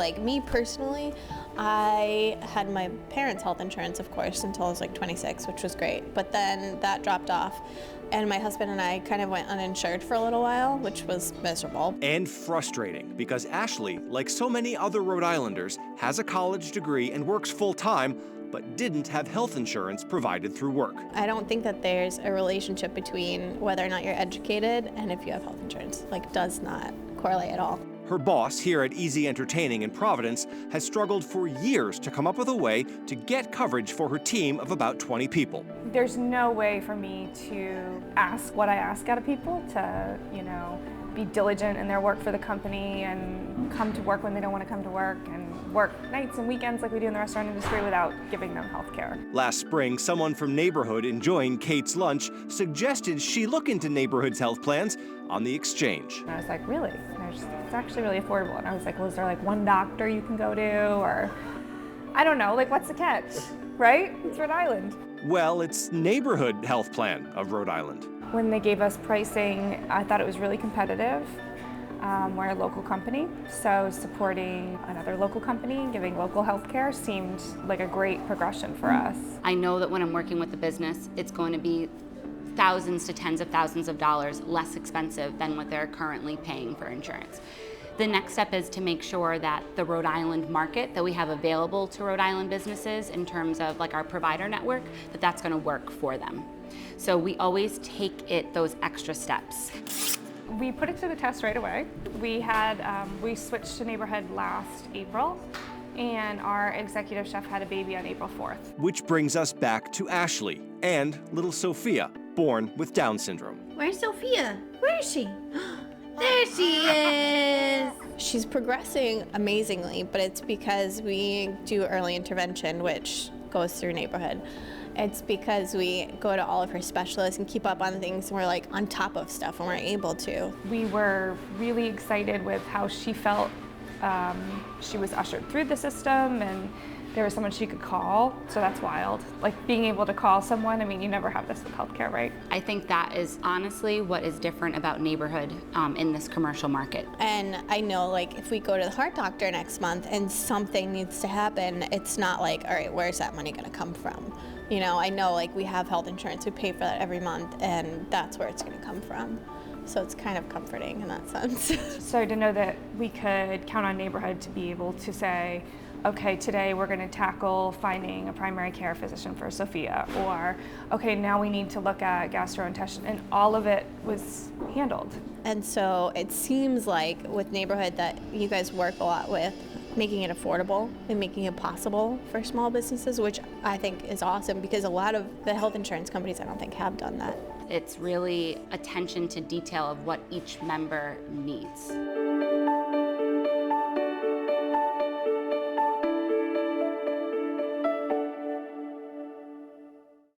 like me personally, I had my parents' health insurance, of course, until I was like 26, which was great. But then that dropped off. And my husband and I kind of went uninsured for a little while, which was miserable. And frustrating, because Ashley, like so many other Rhode Islanders, has a college degree and works full-time, but didn't have health insurance provided through work. I don't think that there's a relationship between whether or not you're educated and if you have health insurance. Like, does not correlate at all. Her boss here at Easy Entertaining in Providence has struggled for years to come up with a way to get coverage for her team of about 20 people. There's no way for me to ask what I ask out of people, to, be diligent in their work for the company and come to work when they don't want to come to work and work nights and weekends like we do in the restaurant industry without giving them health care. Last spring, someone from Neighborhood enjoying Kate's lunch suggested she look into Neighborhood's health plans on the exchange. And I was like, really? It's actually really affordable. And I was like, well, is there like one doctor you can go to? Or, I don't know, like what's the catch, right? It's Rhode Island. Well, it's Neighborhood Health Plan of Rhode Island. When they gave us pricing, I thought it was really competitive. We're a local company, so supporting another local company, giving local health care seemed like a great progression for us. I know that when I'm working with a business, it's going to be thousands to tens of thousands of dollars less expensive than what they're currently paying for insurance. The next step is to make sure that the Rhode Island market that we have available to Rhode Island businesses in terms of like our provider network, that's going to work for them. So we always take it those extra steps. We put it to the test right away. We switched to Neighborhood last April, and our executive chef had a baby on April 4th. Which brings us back to Ashley and little Sophia, born with Down syndrome. Where's Sophia? Where is she? There she is! She's progressing amazingly, but it's because we do early intervention, which goes through Neighborhood. It's because we go to all of her specialists and keep up on things, and we're like on top of stuff when we're able to. We were really excited with how she felt. She was ushered through the system, and there was someone she could call, so that's wild. Like being able to call someone, I mean, you never have this with healthcare, right? I think that is honestly what is different about Neighborhood in this commercial market. And I know, like, if we go to the heart doctor next month and something needs to happen, it's not like, all right, where's that money gonna come from? I know, like, we have health insurance, we pay for that every month, and that's where it's gonna come from. So it's kind of comforting in that sense. So to know that we could count on Neighborhood to be able to say, okay, today we're going to tackle finding a primary care physician for Sophia, or okay, now we need to look at gastrointestinal, and all of it was handled. And so it seems like with Neighborhood that you guys work a lot with making it affordable and making it possible for small businesses, which I think is awesome because a lot of the health insurance companies I don't think have done that. It's really attention to detail of what each member needs.